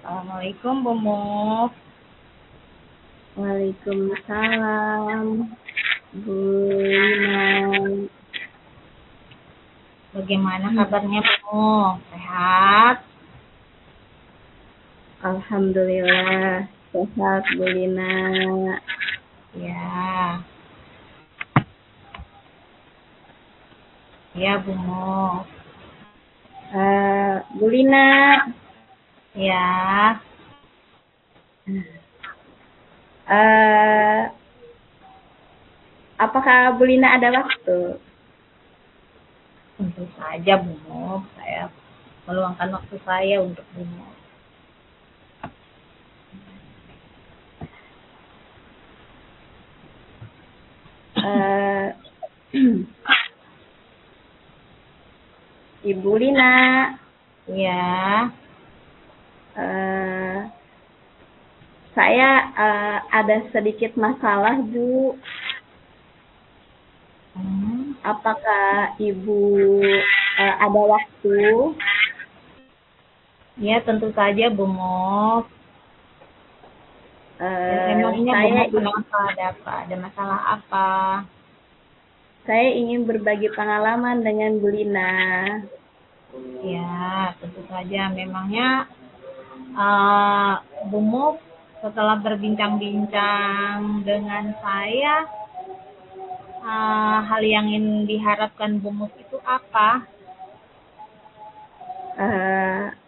Assalamualaikum Bu Muf. Waalaikumsalam, Bu Lina. Bagaimana kabarnya Bu Muf? Sehat? Alhamdulillah, sehat Bu Lina. Ya. Ya Bu Muf. Bu Lina, Ya. apakah Bu Lina ada waktu? Tentu saja Bu Muf. Saya meluangkan waktu saya untuk Bu Muf. Ibu Lina, Ya. saya ada sedikit masalah Bu. Apakah Ibu ada waktu? Ya tentu saja Bu Muf. Emangnya Bu Muf kenapa? Ada masalah apa? Saya ingin berbagi pengalaman dengan Bu Lina. Ya, tentu saja. Memangnya Bu Muf setelah berbincang-bincang dengan saya, hal yang ingin diharapkan Bu Muf itu apa?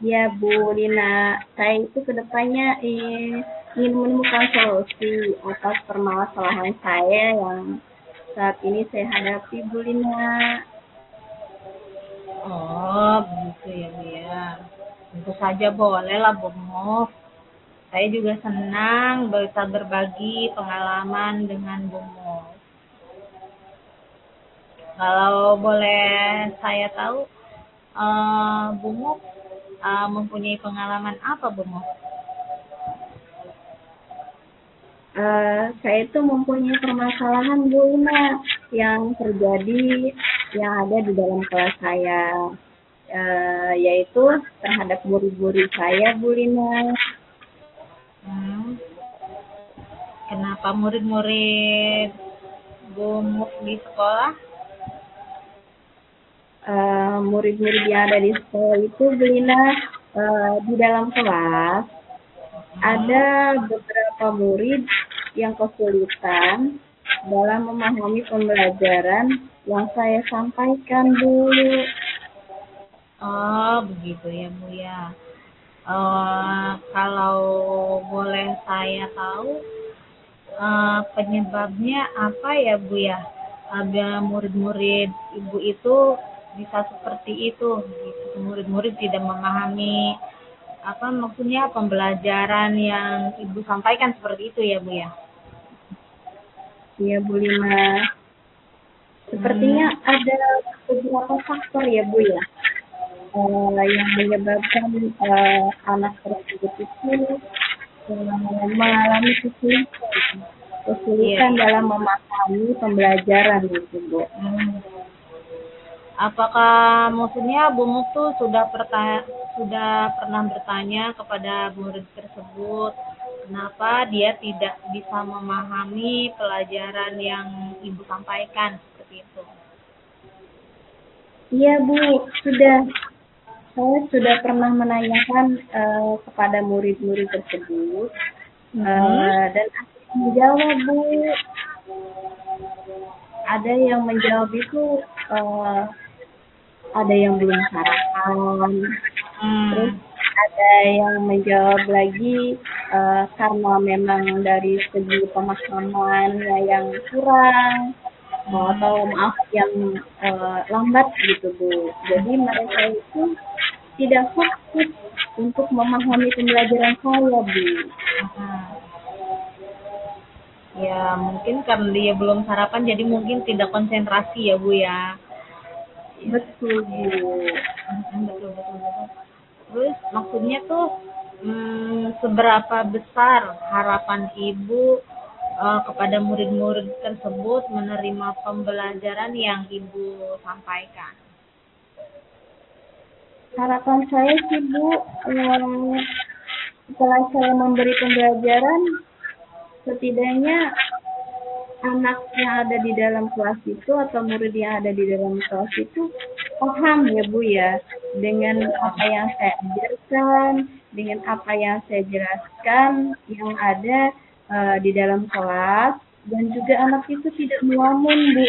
Ya Bu Lina, saya itu kedepannya ingin menemukan solusi atas permasalahan saya yang saat ini saya hadapi Bu Lina. Oh, begitu ya Bu ya. Tentu saja boleh lah Bu Muf. Saya juga senang bisa berbagi pengalaman dengan Bu Muf. Kalau boleh saya tahu, Bu Muf mempunyai pengalaman apa Bu Muf? Saya itu mempunyai permasalahan Bu Lina yang terjadi yang ada di dalam kelas saya, yaitu terhadap murid-murid saya Bu Lina. Kenapa murid-murid Bu Muf di sekolah? Murid-murid yang ada di sekolah itu Bu Lina, di dalam kelas ada beberapa murid yang kesulitan dalam memahami pembelajaran yang saya sampaikan Bu. Oh, begitu ya Bu ya. Kalau boleh saya tahu, penyebabnya apa ya Bu ya? Ada murid-murid Ibu itu bisa seperti itu, gitu. Murid-murid tidak memahami apa maksudnya pembelajaran yang Ibu sampaikan seperti itu ya Bu ya? Ya Bu Lina, sepertinya ada beberapa faktor ya Bu ya, yang menyebabkan anak tersebut itu mengalami kesulitan dalam memahami pembelajaran gitu Bu. Apakah maksudnya Bu Muf tuh sudah pernah bertanya kepada murid tersebut kenapa dia tidak bisa memahami pelajaran yang Ibu sampaikan seperti itu? Iya Bu, sudah. Saya sudah pernah menanyakan kepada murid-murid tersebut, dan ada yang menjawab Bu. Ada yang menjawab itu ada yang belum sarapan, terus ada yang menjawab lagi karena memang dari segi pemahamannya yang kurang, atau maaf yang lambat gitu Bu. Jadi mereka itu tidak fokus untuk memahami pembelajaran saya Bu. Ya mungkin karena dia belum sarapan jadi mungkin tidak konsentrasi ya Bu ya. Betul Bu. Betul. Terus maksudnya tuh seberapa besar harapan Ibu kepada murid-murid tersebut menerima pembelajaran yang Ibu sampaikan? Harapan saya sih Bu, setelah saya memberi pembelajaran, setidaknya anak yang ada di dalam kelas itu atau murid yang ada di dalam kelas itu paham ya Bu ya dengan apa yang saya ajarkan, dengan apa yang saya jelaskan yang ada di dalam kelas dan juga anak itu tidak melamun Bu.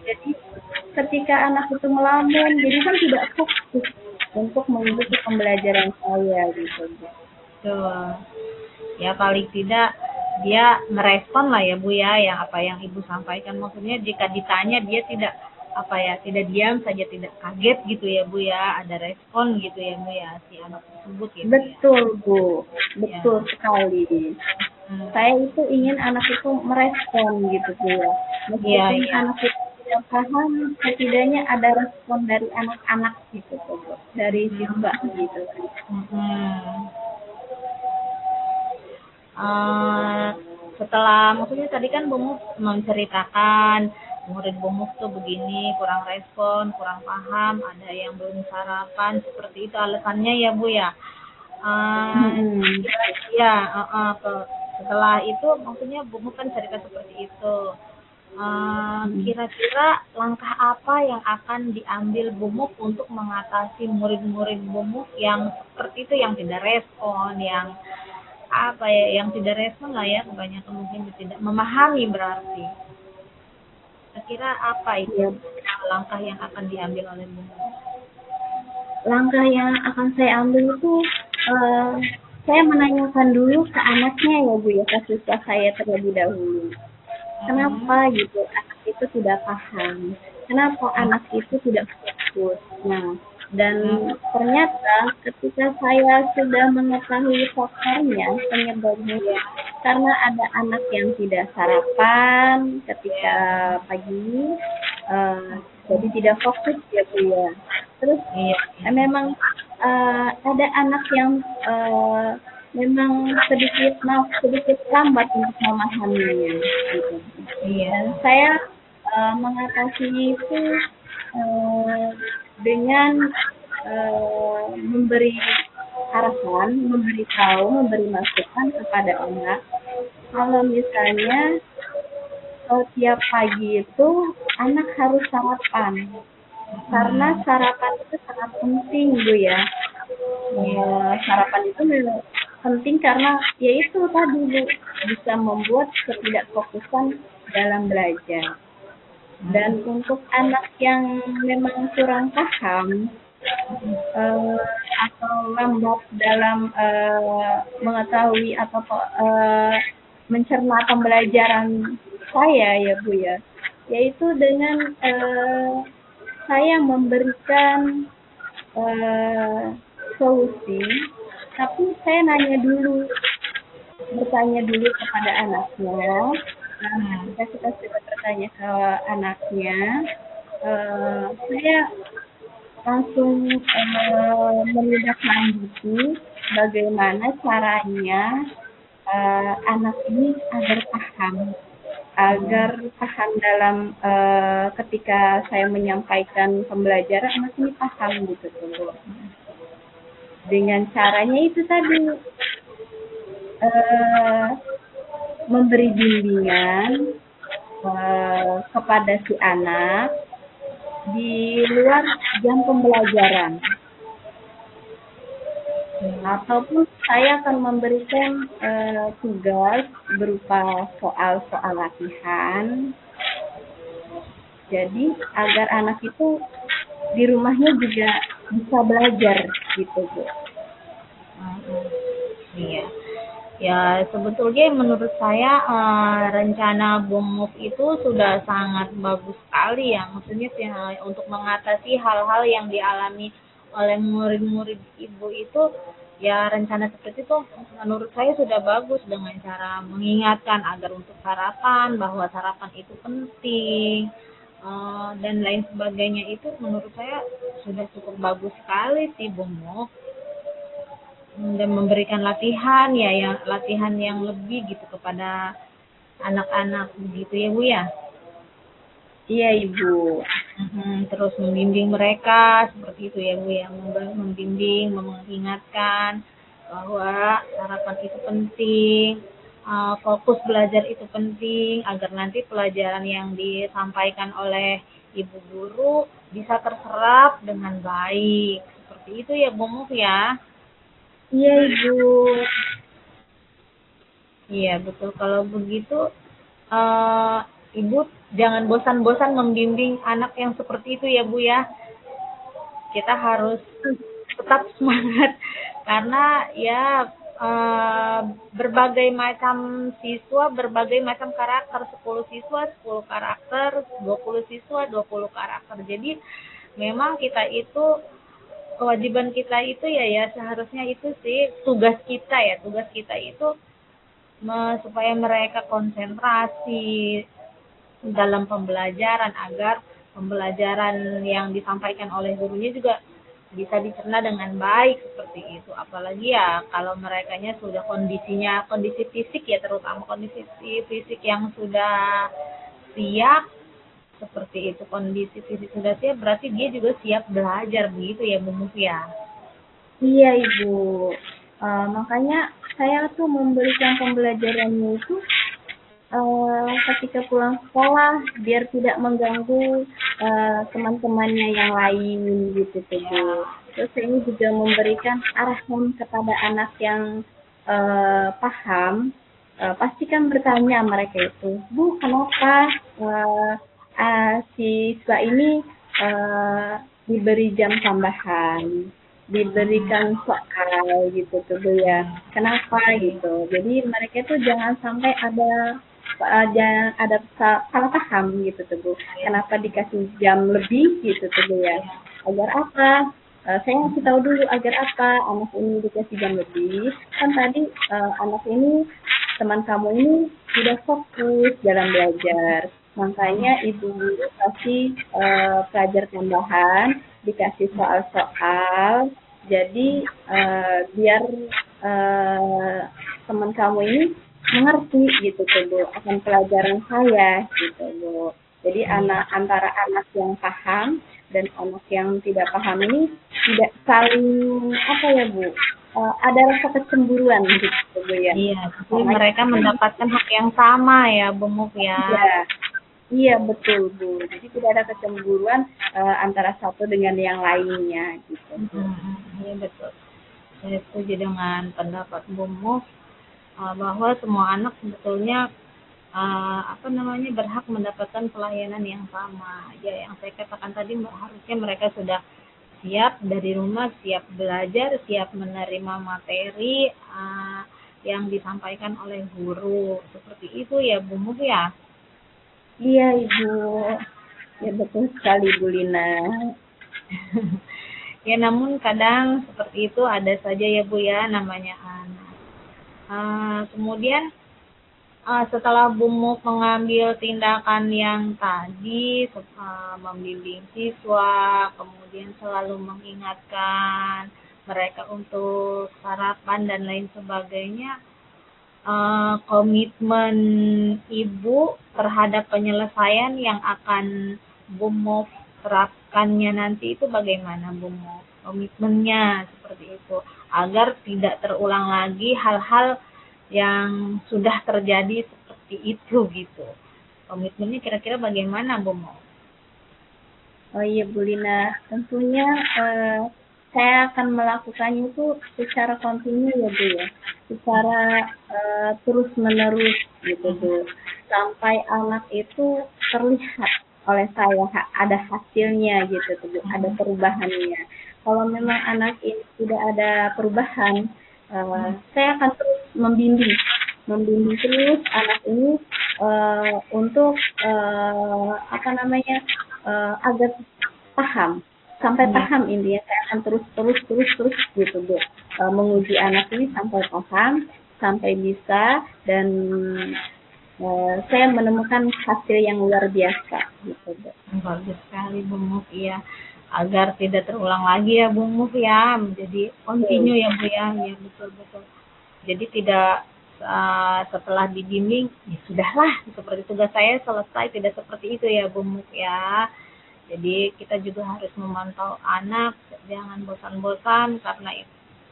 Jadi ketika anak itu melamun, jadi kan tidak fokus untuk mengikuti pembelajaran saya gitu Bu. Betul. Ya paling tidak dia merespon lah ya Bu ya, yang apa yang Ibu sampaikan. Maksudnya jika ditanya dia tidak apa ya, tidak diam saja, tidak kaget gitu ya Bu ya, ada respon gitu ya Bu ya, si anak tersebut gitu ya. Betul Bu, betul sekali. Saya itu ingin anak itu merespon gitu Bu ya. Meskipun anak itu tidak paham, setidaknya ada respon dari anak-anak gitu Bu, dari siswa gitu. Setelah maksudnya tadi kan Bu Muf menceritakan murid Bu Muf tuh begini, kurang respon, kurang paham, ada yang belum sarapan, seperti itu alasannya ya Bu ya. Ya, setelah itu maksudnya Bu Muf kan cerita seperti itu. Kira-kira langkah apa yang akan diambil Bu Muf untuk mengatasi murid-murid Bu Muf yang seperti itu, yang tidak respon, yang apa ya, yang tidak respon lah ya, kebanyakan mungkin tidak memahami berarti. Kira-kira apa itu langkah yang akan diambil oleh Bu Muf? Langkah yang akan saya ambil itu saya menanyakan dulu ke anaknya ya Bu ya, ke siswa saya terlebih dahulu. Kenapa gitu anak itu tidak paham? Kenapa anak itu tidak fokus? Nah, dan ternyata ketika saya sudah mengetahui faktornya, penyebabnya, karena ada anak yang tidak sarapan ketika pagi, jadi tidak fokus ya Bu ya. Terus memang ada anak yang memang sedikit lambat untuk memahaminya gitu. Dan saya mengatasinya itu dengan memberi arahan, memberi masukan kepada anak. Kalau misalnya tiap pagi itu anak harus sarapan, karena sarapan itu sangat penting Bu ya. Sarapan itu penting karena yaitu tadi Bu, bisa membuat ketidakfokusan dalam belajar. Dan untuk anak yang memang kurang paham atau lambat dalam mengetahui atau mencerna pembelajaran saya ya Bu ya, yaitu dengan saya memberikan solusi, tapi saya bertanya dulu kepada anaknya. Nah, ketika kita sudah bertanya ke anaknya, saya langsung menindaklanjuti bagaimana caranya anak ini agar paham dalam ketika saya menyampaikan pembelajaran, anak ini paham gitu tuh. Dengan caranya itu tadi memberi bimbingan kepada si anak di luar jam pembelajaran, ataupun saya akan memberikan tugas berupa soal-soal latihan, jadi agar anak itu di rumahnya juga bisa belajar gitu Bu. Iya. Ya sebetulnya menurut saya rencana Bu Muf itu sudah sangat bagus sekali ya, maksudnya untuk mengatasi hal-hal yang dialami oleh murid-murid Ibu itu, ya rencana seperti itu menurut saya sudah bagus, dengan cara mengingatkan agar untuk sarapan, bahwa sarapan itu penting dan lain sebagainya, itu menurut saya sudah cukup bagus sekali sih Bu Muf. Dan memberikan latihan latihan yang lebih gitu kepada anak-anak begitu ya Bu ya. Iya Ibu. Terus membimbing mereka seperti itu ya Bu ya, membimbing, mengingatkan bahwa sarapan itu penting, fokus belajar itu penting agar nanti pelajaran yang disampaikan oleh ibu guru bisa terserap dengan baik. Seperti itu ya Bu Muf ya. Iya Ibu. Iya betul, kalau begitu eh, Ibu jangan bosan-bosan membimbing anak yang seperti itu ya Bu ya. Kita harus tetap semangat karena ya eh, berbagai macam siswa, berbagai macam karakter, 10 siswa 10 karakter, 20 siswa 20 karakter. Jadi memang kita itu kewajiban kita itu ya seharusnya itu sih tugas kita itu supaya mereka konsentrasi dalam pembelajaran agar pembelajaran yang disampaikan oleh gurunya juga bisa dicerna dengan baik seperti itu. Apalagi ya kalau merekanya sudah kondisi fisik ya, terutama kondisi fisik yang sudah siap seperti itu, kondisi fisik sudah siap berarti dia juga siap belajar begitu ya Bu Mufia. Iya Ibu. Makanya saya tuh memberikan pembelajarannya itu ketika pulang sekolah biar tidak mengganggu teman-temannya yang lain gitu tuh Bu. Terus ini juga memberikan arahan kepada anak yang paham. Pasti kan bertanya mereka itu, Bu kenapa siswa ini diberi jam tambahan, diberikan soal gitu tuh Bu ya. Kenapa gitu. Jadi mereka itu jangan sampai jangan ada salah paham gitu tuh Bu. Kenapa dikasih jam lebih gitu tuh Bu ya. Agar apa? Saya ngasih tahu dulu agar apa anak ini dikasih jam lebih. Kan tadi anak ini, teman kamu ini sudah fokus dalam belajar. Makanya ibu guru kasih pelajar tambahan, dikasih soal-soal. Jadi biar teman kamu ini mengerti gitu tuh Bu akan pelajaran saya gitu Bu. Jadi antara anak yang paham dan anak yang tidak paham ini tidak saling apa ya Bu, ada rasa kecemburuan gitu Bu ya. Iya, jadi mereka mendapatkan hak yang sama ya Bu Muf ya. Iya, iya betul Bu. Jadi tidak ada kecemburuan antara satu dengan yang lainnya gitu Bu. Iya betul. Saya setuju dengan pendapat Bu Muf bahwa semua anak sebetulnya berhak mendapatkan pelayanan yang sama. Ya yang saya katakan tadi harusnya mereka sudah siap dari rumah, siap belajar, siap menerima materi yang disampaikan oleh guru. Seperti itu ya Bu Muf ya. Iya Ibu. Ya betul sekali Bu Lina. Ya namun kadang seperti itu ada saja ya Bu ya namanya anak. Kemudian setelah Bu Muf mengambil tindakan yang tadi, membimbing siswa, kemudian selalu mengingatkan mereka untuk sarapan dan lain sebagainya, komitmen Ibu terhadap penyelesaian yang akan Bu Muf terapkannya nanti itu bagaimana Bu Muf? Komitmennya seperti itu agar tidak terulang lagi hal-hal yang sudah terjadi seperti itu gitu. Komitmennya kira-kira bagaimana Bu Muf? Oh iya Bu Lina, tentunya saya akan melakukannya itu secara kontinu ya Bu ya, secara terus menerus gitu Bu, sampai anak itu terlihat oleh saya ada hasilnya gitu Bu, ada perubahannya. Kalau memang anak ini tidak ada perubahan, saya akan terus membimbing terus anak ini untuk agar paham sampai paham intinya. Saya akan terus gitu Bu, menguji anak ini sampai paham, sampai bisa, dan saya menemukan hasil yang luar biasa gitu Bu. Bagus sekali Bu Muf ya, agar tidak terulang lagi ya Bu Muf ya, menjadi kontinu ya Bu ya. Ya betul. Jadi tidak setelah dibimbing ya sudahlah seperti tugas saya selesai, tidak seperti itu ya Bu Muf ya. Jadi kita juga harus memantau anak, jangan bosan-bosan karena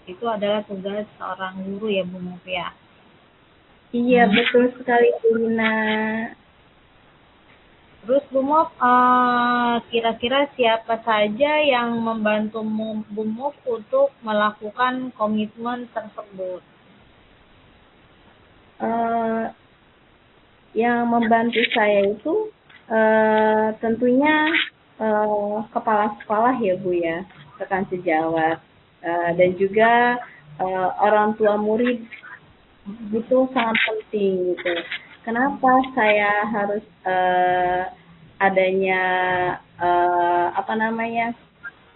Itu adalah tugas seorang guru ya Bu Muf ya. Iya, betul sekali Bu Lina. Terus Bu Muf, kira-kira siapa saja yang membantu Bu Muf untuk melakukan komitmen tersebut? Eh, yang membantu saya itu tentunya kepala sekolah ya Bu ya, rekan sejawat, dan juga orang tua murid itu sangat penting gitu. Kenapa saya harus adanya apa namanya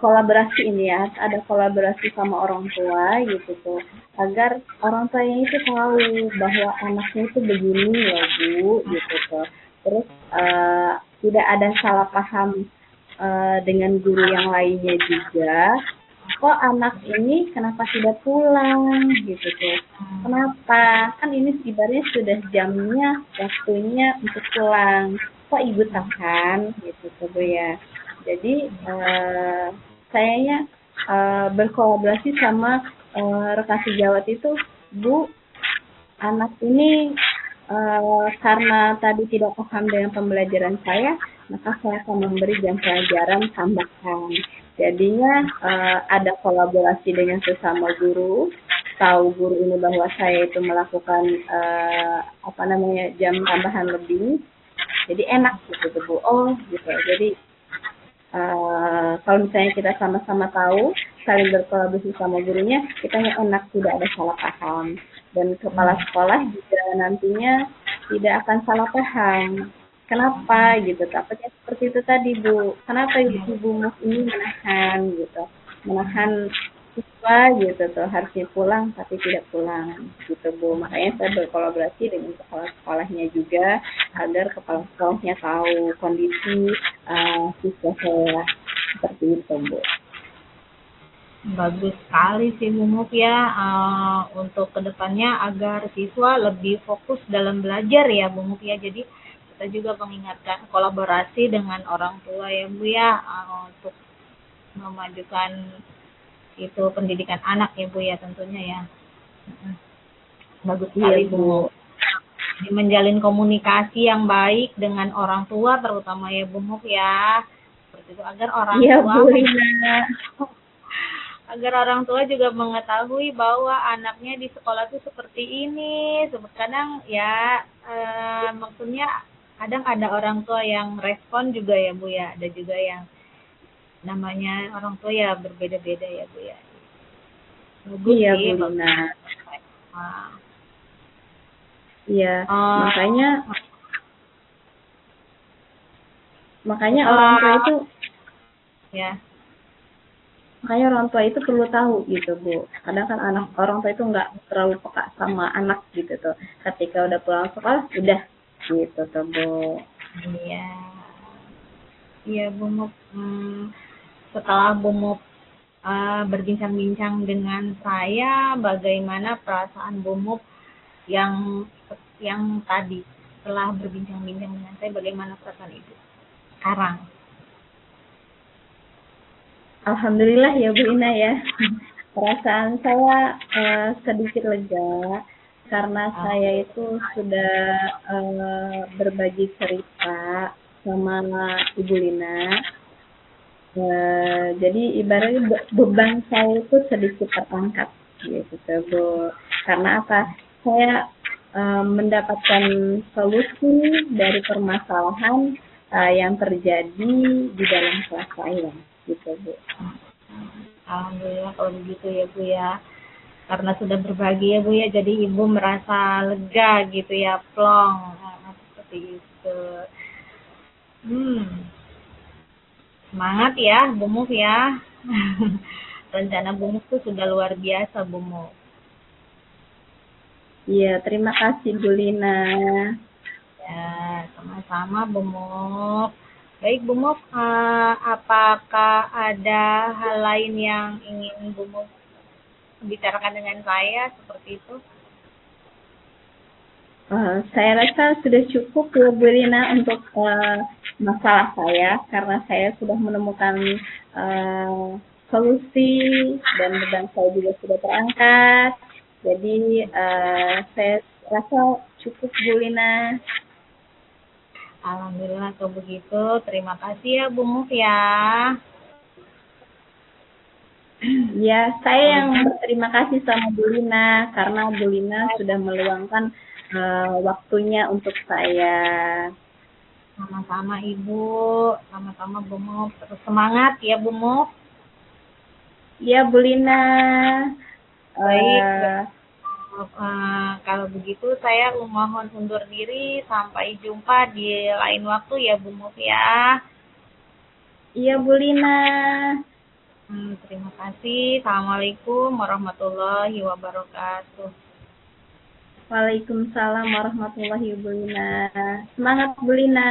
kolaborasi ini ya, ada kolaborasi sama orang tua gitu tuh, agar orang tuanya itu tahu bahwa anaknya itu begini ya Bu gitu tuh. Terus tidak ada salah paham dengan guru yang lainnya juga. Kok anak ini kenapa tidak pulang gitu tuh? Kenapa? Kan ini ibaratnya sudah jamnya, waktunya untuk pulang. Kok ibu tahan gitu tuh Bu ya. Jadi sayanya berkolaborasi sama rekan sejawat itu, Bu, anak ini karena tadi tidak paham dengan pembelajaran saya, maka saya akan memberi jam pelajaran tambahan. Jadinya ada kolaborasi dengan sesama guru, tahu guru ini bahwa saya itu melakukan apa namanya jam tambahan lebih, jadi enak gitu Bu. Oh gitu. Jadi kalau misalnya kita sama-sama tahu, saling berkolaborasi sama gurunya, kita enak, tidak ada salah paham. Dan kepala sekolah juga nantinya tidak akan salah paham. Kenapa gitu? Takutnya seperti itu tadi Bu. Kenapa Ibu Muf ini menahan gitu? Menahan siswa gitu tuh harusnya pulang tapi tidak pulang gitu Bu. Makanya saya berkolaborasi dengan kepala sekolahnya juga agar kepala sekolahnya tahu kondisi siswa saya seperti itu Bu. Bagus sekali sih Bu Muf ya, untuk kedepannya agar siswa lebih fokus dalam belajar ya Bu Muf ya. Jadi kita juga mengingatkan kolaborasi dengan orang tua ya Bu ya, untuk memajukan itu pendidikan anak ya Bu ya tentunya ya. Bagus sekali Bu Muf. Jadi menjalin komunikasi yang baik dengan orang tua terutama ya Bu Muf ya. Seperti itu agar orang tua Bu Lina. Agar orang tua juga mengetahui bahwa anaknya di sekolah tuh seperti ini. Kadang ya maksudnya kadang ada orang tua yang respon juga ya Bu ya. Ada juga yang namanya orang tua ya berbeda-beda ya Bu ya. Bagus iya sih, Bu Lina. Nah. Iya, makanya orang tua itu ya. Makanya orang tua itu perlu tahu gitu Bu. Kadang kan orang tua itu nggak terlalu peka sama anak gitu tuh. Ketika udah pulang sekolah udah gitu tuh Bu. Iya. Iya Bu Muf. Setelah Bu Muf berbincang-bincang dengan saya, bagaimana perasaan Bu Muf yang tadi setelah berbincang-bincang dengan saya, bagaimana perasaan Ibu sekarang? Alhamdulillah ya Bu Ina ya. Perasaan saya sedikit lega karena saya itu sudah berbagi cerita sama Ibu Lina. Jadi ibaratnya beban saya itu sedikit terangkat gitu Bu. Karena apa? Saya mendapatkan solusi dari permasalahan yang terjadi di dalam kelas saya gitu Bu. Alhamdulillah kalau begitu ya Bu ya. Karena sudah berbagi ya Bu ya, jadi Ibu merasa lega gitu ya, plong. Seperti itu. Semangat ya Bu Muf ya. Rencana Bu Muf tuh sudah luar biasa Bu Muf. Iya, terima kasih Bu Lina. Ya, sama-sama Bu Muf. Baik Bu Muf, apakah ada hal lain yang ingin Bu Muf bicarakan dengan saya seperti itu? Saya rasa sudah cukup ya Bu Lina untuk masalah saya karena saya sudah menemukan solusi dan beban saya juga sudah terangkat. Jadi saya rasa cukup Bu Lina. Alhamdulillah kalau begitu. Terima kasih ya Bu Muf ya. Ya, saya yang berterima kasih sama Bu Lina karena Bu Lina sudah meluangkan waktunya untuk saya. Sama-sama Ibu, sama-sama Bu Muf. Terus semangat ya Bu Muf. Ya Bu Lina. Baik. Kalau begitu saya mohon undur diri. Sampai jumpa di lain waktu ya Bu Muf ya. Iya Bu Lina. Terima kasih. Assalamualaikum warahmatullahi wabarakatuh. Waalaikumsalam warahmatullahi wabarakatuh. Semangat Bu Lina.